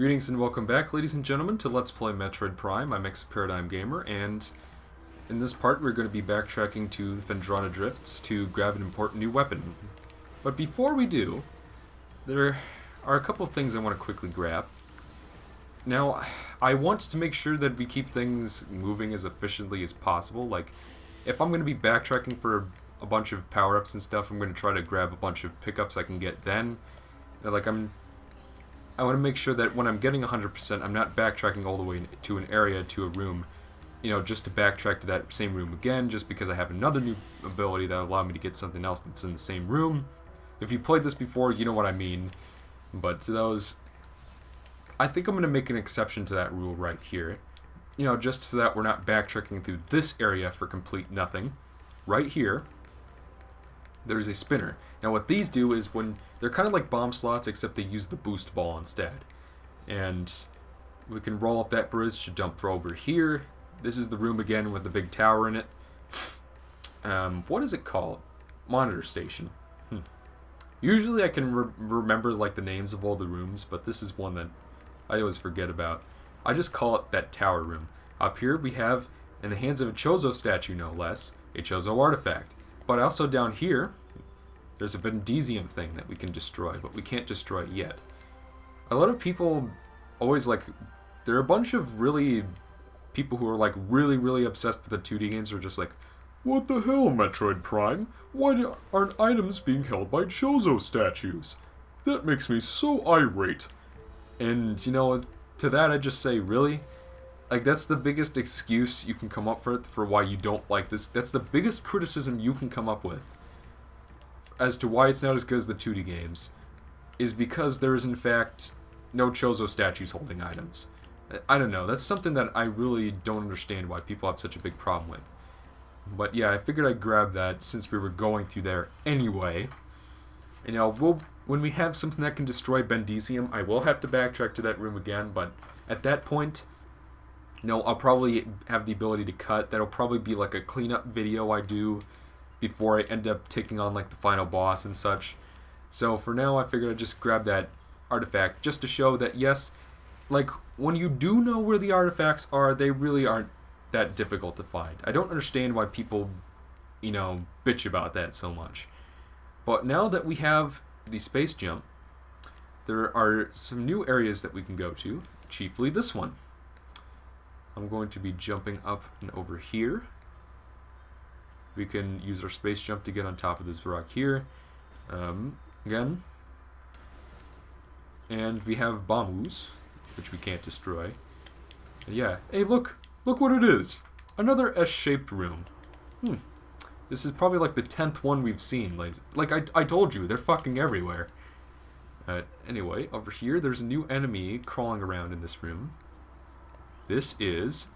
Greetings and welcome back, ladies and gentlemen, to Let's Play Metroid Prime. I'm Paradigm Gamer, and in this part we're going to be backtracking to Phendrana Drifts to grab an important new weapon. But before we do, there are a couple of things I want to quickly grab. Now, I want to make sure that we keep things moving as efficiently as possible. Like, if I'm going to be backtracking for a bunch of power-ups and stuff, I'm going to try to grab a bunch of pickups I can get then. Like, I want to make sure that when I'm getting 100%, I'm not backtracking all the way to an area, to a room, just to backtrack to that same room again, just because I have another new ability that will allow me to get something else that's in the same room. If you played this before, you know what I mean. But to those, I think I'm going to make an exception to that rule right here. Just so that we're not backtracking through this area for complete nothing. Right here, there's a spinner. Now what these do is when they're kind of like bomb slots, except they use the boost ball instead. And we can roll up that bridge to jump through over here. This is the room again with the big tower in it. What is it called? Monitor station. Usually I can remember like the names of all the rooms, but this is one that I always forget about. I just call it that tower room. Up here we have, in the hands of a Chozo statue no less, a Chozo artifact. But also down here, there's a Bendesium thing that we can destroy, but we can't destroy it yet. A lot of people always there are a bunch of people who are really obsessed with the 2D games who are just like, what the hell, Metroid Prime? Why aren't items being held by Chozo statues? That makes me so irate. And, to that I just say, really? Like, that's the biggest excuse you can come up for why you don't like this. That's the biggest criticism you can come up with as to why it's not as good as the 2D games, is because there is, in fact, no Chozo statues holding items. I don't know. That's something that I really don't understand why people have such a big problem with. But yeah, I figured I'd grab that since we were going through there anyway. And when we have something that can destroy Bendesium, I will have to backtrack to that room again, but at that point, I'll probably have the ability to cut. That'll probably be like a cleanup video I do before I end up taking on the final boss and such. So for now, I figured I'd just grab that artifact just to show that yes, when you do know where the artifacts are, they really aren't that difficult to find. I don't understand why people, bitch about that so much. But now that we have the space jump, there are some new areas that we can go to, chiefly this one. I'm going to be jumping up and over here. We can use our space jump to get on top of this rock here. Again. And we have Bamus, which we can't destroy. And yeah. Hey, look! Look what it is! Another S-shaped room. This is probably the 10th one we've seen. I told you, they're fucking everywhere. Anyway, over here, there's a new enemy crawling around in this room. This is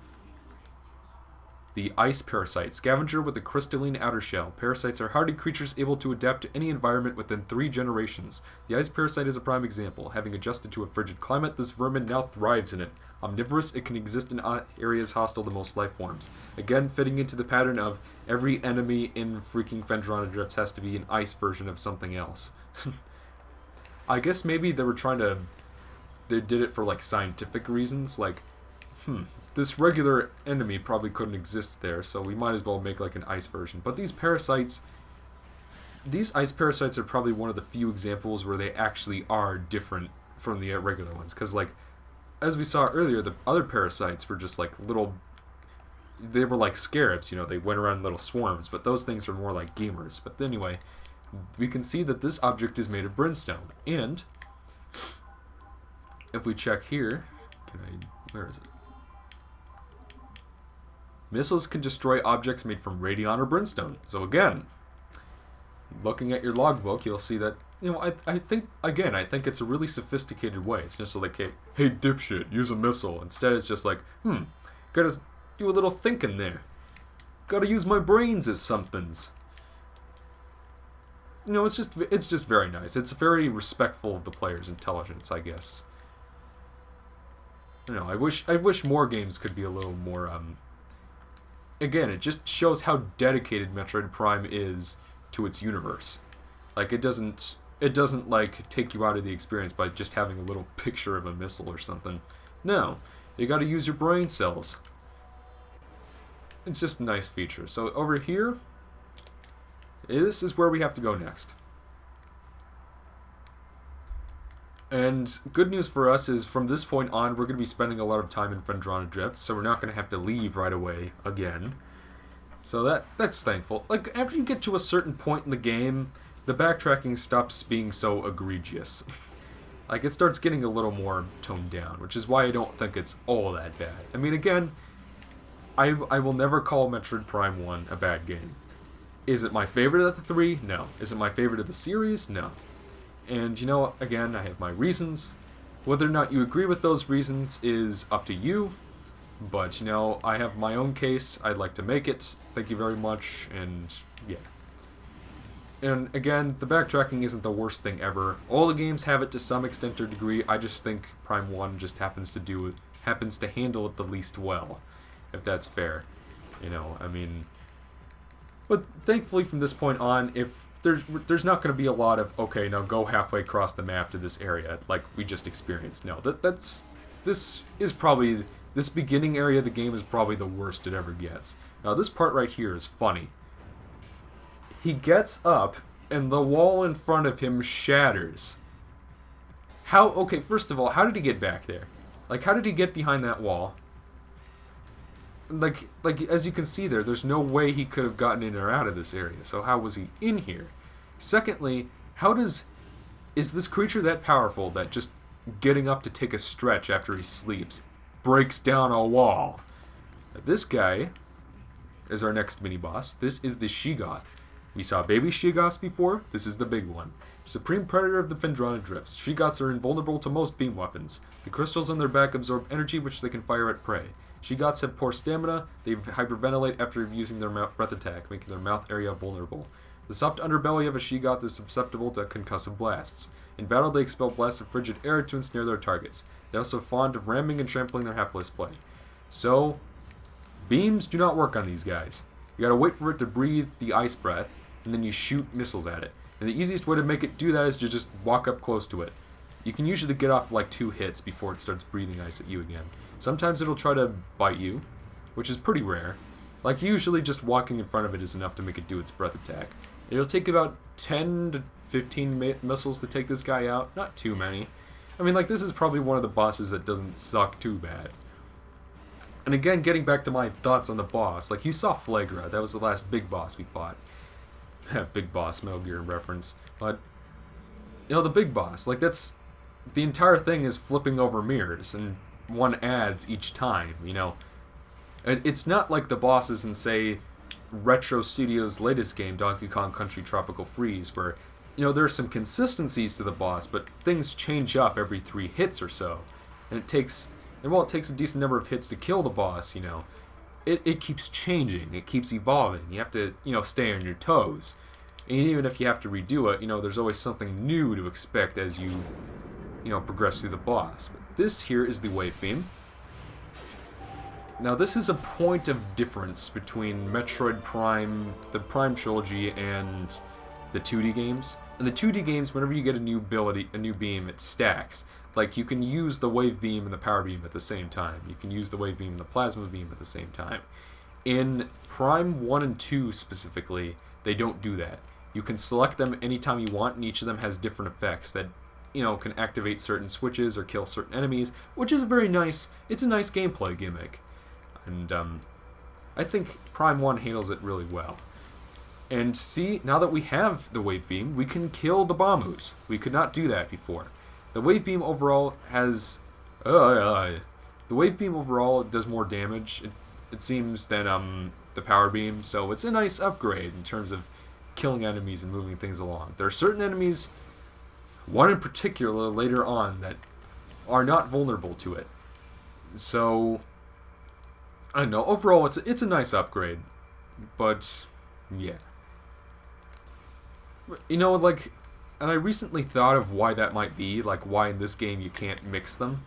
the Ice Parasite Scavenger with a crystalline outer shell. Parasites are hardy creatures able to adapt to any environment within 3 generations. The Ice Parasite is a prime example. Having adjusted to a frigid climate, this vermin now thrives in it. Omnivorous, it can exist in areas hostile to most life forms. Again, fitting into the pattern of every enemy in freaking Phendrana Drifts has to be an ice version of something else. I guess maybe they did it for scientific reasons, this regular enemy probably couldn't exist there, so we might as well make an ice version. But these ice parasites are probably one of the few examples where they actually are different from the regular ones. Because as we saw earlier, the other parasites were just they were like scarabs, they went around in little swarms, but those things are more like gamers. But anyway, we can see that this object is made of brimstone. And if we check here, where is it? Missiles can destroy objects made from radion or brimstone. So again, looking at your logbook, you'll see that, I think it's a really sophisticated way. It's just hey dipshit, use a missile. Instead it's just gotta do a little thinking there. Gotta use my brains as somethings. It's just very nice. It's very respectful of the player's intelligence, I guess. I wish more games could be a little more, again, it just shows how dedicated Metroid Prime is to its universe. It doesn't It doesn't, like, take you out of the experience by just having a little picture of a missile or something. No, you gotta use your brain cells. It's just a nice feature. So over here, this is where we have to go next. And good news for us is from this point on, we're going to be spending a lot of time in Phendrana Drifts, so we're not going to have to leave right away again. So that's thankful. Like, after you get to a certain point in the game, the backtracking stops being so egregious. Like, it starts getting a little more toned down, which is why I don't think it's all that bad. I mean, again, I will never call Metroid Prime 1 a bad game. Is it my favorite of the three? No. Is it my favorite of the series? No. And, you know, again, I have my reasons. Whether or not you agree with those reasons is up to you. But, you know, I have my own case. I'd like to make it. Thank you very much. And, yeah. And, again, the backtracking isn't the worst thing ever. All the games have it to some extent or degree. I just think Prime 1 just happens to handle it the least well. If that's fair. You know, I mean... But thankfully from this point on, if there's not going to be a lot of, okay, now go halfway across the map to this area, like we just experienced. No, this beginning area of the game is probably the worst it ever gets. Now this part right here is funny. He gets up, and the wall in front of him shatters. How, okay, first of all, how did he get back there? Like, how did he get behind that wall? Like as you can see there's no way he could have gotten in or out of this area, so how was he in here? Secondly, is this creature that powerful that just getting up to take a stretch after he sleeps breaks down a wall? This guy is our next mini-boss. This is the She-Goth. We saw baby She-Goths before, this is the big one. Supreme predator of the Phendrana Drifts. She-Goths are invulnerable to most beam weapons. The crystals on their back absorb energy which they can fire at prey. She-Goths have poor stamina, they hyperventilate after using their breath attack, making their mouth area vulnerable. The soft underbelly of a She-Goth is susceptible to concussive blasts. In battle, they expel blasts of frigid air to ensnare their targets. They're also fond of ramming and trampling their hapless prey. So, beams do not work on these guys. You gotta wait for it to breathe the ice breath, and then you shoot missiles at it. And the easiest way to make it do that is to just walk up close to it. You can usually get off like 2 hits before it starts breathing ice at you again. Sometimes it'll try to bite you, which is pretty rare. Like, usually just walking in front of it is enough to make it do its breath attack. It'll take about 10 to 15 missiles to take this guy out. Not too many. I mean, like, this is probably one of the bosses that doesn't suck too bad. And again, getting back to my thoughts on the boss, like, you saw Flagra. That was the last big boss we fought. Big boss, Metal Gear reference. But, you know, the big boss, like, that's... The entire thing is flipping over mirrors, and one adds each time, you know. It's not like the bosses in, say, Retro Studios' latest game, Donkey Kong Country Tropical Freeze, where, you know, there are some consistencies to the boss, but things change up every 3 hits or so. And while it takes a decent number of hits to kill the boss, you know, it keeps changing, it keeps evolving. You have to, you know, stay on your toes. And even if you have to redo it, you know, there's always something new to expect as you know, progress through the boss. But this here is the Wave Beam. Now this is a point of difference between Metroid Prime, the Prime trilogy, and the 2D games. In the 2D games, whenever you get a new ability, a new beam, it stacks. Like, you can use the Wave Beam and the Power Beam at the same time. You can use the Wave Beam and the Plasma Beam at the same time. In Prime 1 and 2 specifically, they don't do that. You can select them anytime you want, and each of them has different effects that, you know, can activate certain switches or kill certain enemies, which is very nice. It's a nice gameplay gimmick. And, I think Prime 1 handles it really well. And see, now that we have the Wave Beam, we can kill the Bamus. We could not do that before. The Wave Beam overall has... the Wave Beam overall does more damage, it seems, than, the Power Beam, so it's a nice upgrade in terms of killing enemies and moving things along. There are certain enemies, one in particular later on, that are not vulnerable to it. So, I don't know, overall it's a nice upgrade, but yeah. You know, like, and I recently thought of why that might be, like why in this game you can't mix them.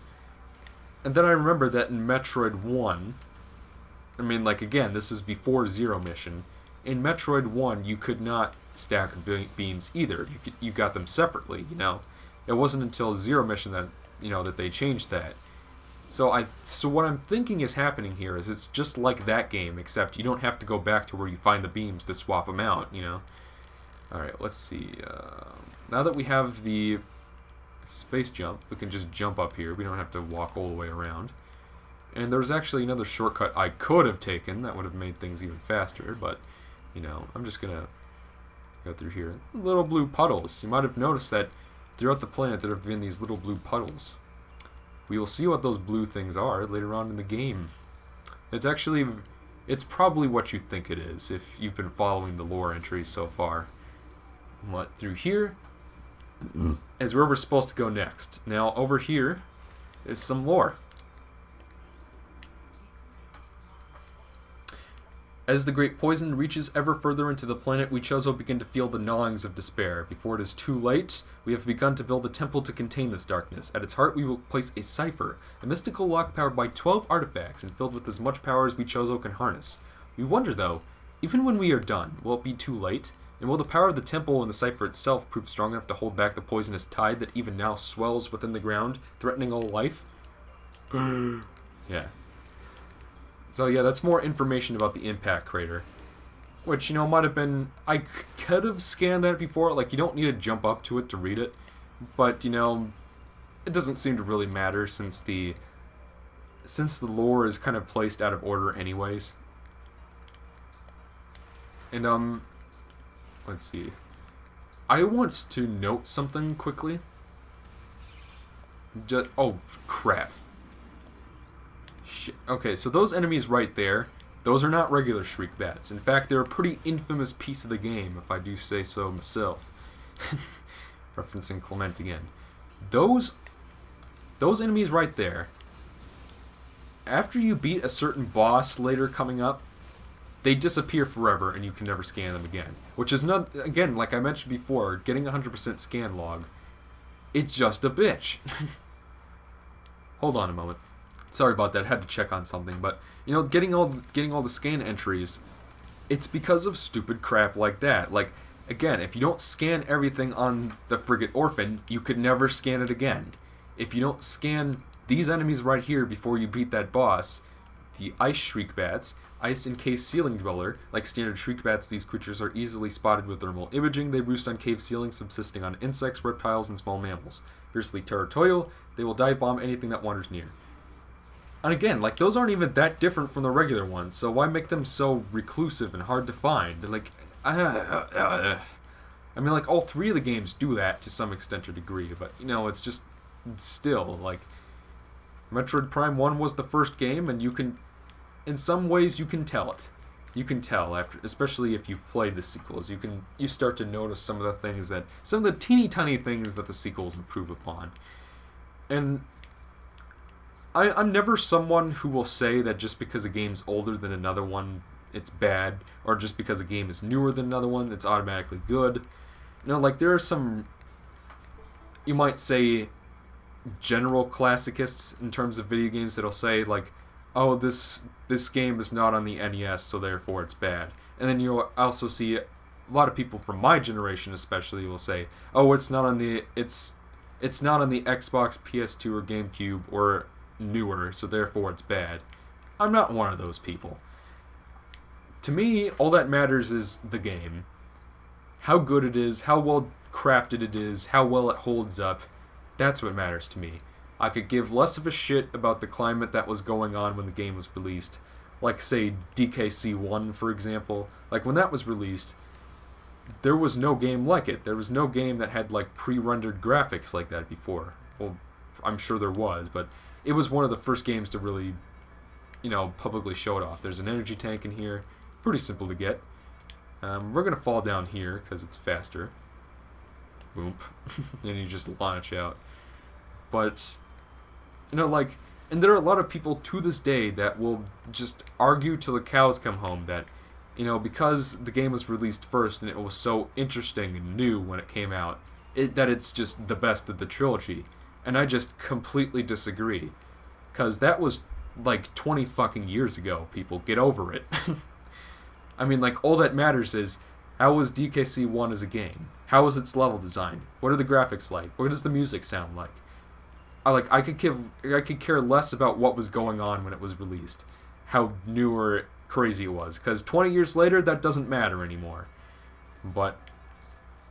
And then I remembered that in Metroid 1, I mean, like, again, this is before Zero Mission. In Metroid 1, you could not stack of beams either. You got them separately, you know. It wasn't until Zero Mission that, you know, that they changed that. So what I'm thinking is happening here is it's just like that game, except you don't have to go back to where you find the beams to swap them out, you know. Alright, let's see. Now that we have the space jump, we can just jump up here. We don't have to walk all the way around. And there's actually another shortcut I could have taken that would have made things even faster, but, you know, I'm just gonna go through here. Little blue puddles. You might have noticed that throughout the planet there have been these little blue puddles. We will see what those blue things are later on in the game. It's probably what you think it is if you've been following the lore entries so far. What, through here is where we're supposed to go next. Now, over here is some lore. As the great poison reaches ever further into the planet, we Chozo begin to feel the gnawings of despair. Before it is too late, we have begun to build a temple to contain this darkness. At its heart, we will place a cipher, a mystical lock powered by 12 artifacts and filled with as much power as we Chozo can harness. We wonder, though, even when we are done, will it be too late? And will the power of the temple and the cipher itself prove strong enough to hold back the poisonous tide that even now swells within the ground, threatening all life? Yeah. So yeah, that's more information about the impact crater. Which, you know, might have been... I could have scanned that before. Like, you don't need to jump up to it to read it. But, you know, it doesn't seem to really matter since the lore is kind of placed out of order anyways. And, let's see. I want to note something quickly. Oh, crap. Shit. Okay, so those enemies right there, those are not regular Shriek Bats. In fact, they're a pretty infamous piece of the game, if I do say so myself. Referencing Clement again. Those enemies right there, after you beat a certain boss later coming up, they disappear forever and you can never scan them again. Which is not, again, like I mentioned before, getting 100% scan log, it's just a bitch. Hold on a moment. Sorry about that, I had to check on something, but, you know, getting all the scan entries, it's because of stupid crap like that. Like, again, if you don't scan everything on the frigate Orphan, you could never scan it again. If you don't scan these enemies right here before you beat that boss, the Ice Shriek Bats, Ice Encased Ceiling Dweller, like standard Shriek Bats, these creatures are easily spotted with thermal imaging. They roost on cave ceilings, subsisting on insects, reptiles, and small mammals. Fiercely territorial, they will dive bomb anything that wanders near. And again, like, those aren't even that different from the regular ones, so why make them so reclusive and hard to find? Like, I mean, like, all three of the games do that to some extent or degree, but, you know, it's just, still, like, Metroid Prime 1 was the first game, and you can, in some ways, you can tell it. You can tell, after, especially if you've played the sequels, you start to notice some of the teeny tiny things that the sequels improve upon. And I'm never someone who will say that just because a game's older than another one, it's bad, or just because a game is newer than another one, it's automatically good. You know, like, there are some, you might say, general classicists in terms of video games that'll say, like, oh, this game is not on the NES, so therefore it's bad. And then you'll also see a lot of people from my generation especially will say, oh, it's not on the Xbox, PS2, or GameCube, or newer, so therefore it's bad. I'm not one of those people. To me, all that matters is the game. How good it is, how well crafted it is, how well it holds up. That's what matters to me. I could give less of a shit about the climate that was going on when the game was released. Like, say, DKC1, for example. Like, when that was released, there was no game like it. There was no game that had, like, pre-rendered graphics like that before. Well, I'm sure there was, but it was one of the first games to really, you know, publicly show it off. There's an energy tank in here. Pretty simple to get. We're going to fall down here because it's faster. Boom. And you just launch out. But, you know, like, and there are a lot of people to this day that will just argue till the cows come home that, you know, because the game was released first and it was so interesting and new when it came out, that it's just the best of the trilogy. And I just completely disagree. Because that was, like, 20 fucking years ago, people. Get over it. I mean, like, all that matters is How was DKC1 as a game? How was its level design? What are the graphics like? What does the music sound like? I could care less about what was going on when it was released, how new or crazy it was, because 20 years later that doesn't matter anymore. But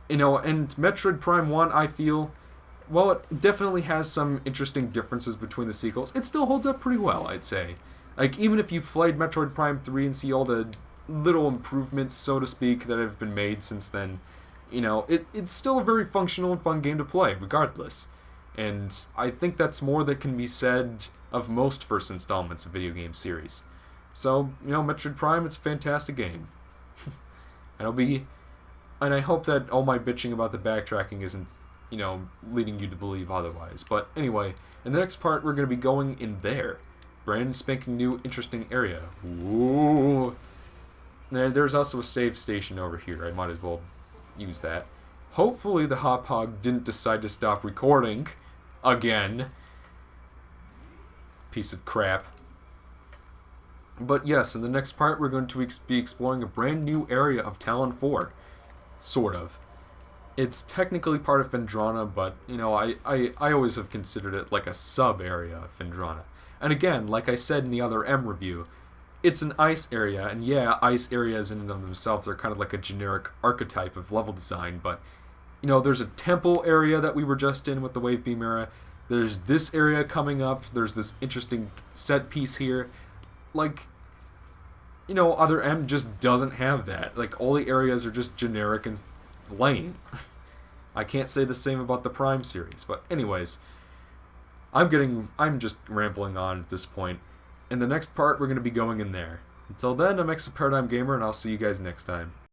and Metroid Prime 1, I feel, well, it definitely has some interesting differences between the sequels. It still holds up pretty well, I'd say. Like, even if you played Metroid Prime 3 and see all the little improvements, so to speak, that have been made since then, it's still a very functional and fun game to play, regardless. And I think that's more that can be said of most first installments of video game series. So, Metroid Prime, it's a fantastic game. And I hope that all my bitching about the backtracking isn't, leading you to believe otherwise. But anyway, in the next part, we're going to be going in there. Brand spanking new, interesting area. Ooh. There's also a save station over here. I might as well use that. Hopefully the Hop Hog didn't decide to stop recording. Again. Piece of crap. But yes, in the next part, we're going to be exploring a brand new area of Talon 4. Sort of. It's technically part of Phendrana, but, I always have considered it like a sub-area of Phendrana. And again, like I said in the other M review, it's an ice area, and yeah, ice areas in and of themselves are kind of like a generic archetype of level design, but, there's a temple area that we were just in with the Wave Beam era, there's this area coming up, there's this interesting set piece here, other M just doesn't have that. Like, all the areas are just generic and lame. I can't say the same about the Prime series, but anyways, I'm just rambling on at this point. In the next part, we're going to be going in there. Until then, I'm Paradigm Gamer, and I'll see you guys next time.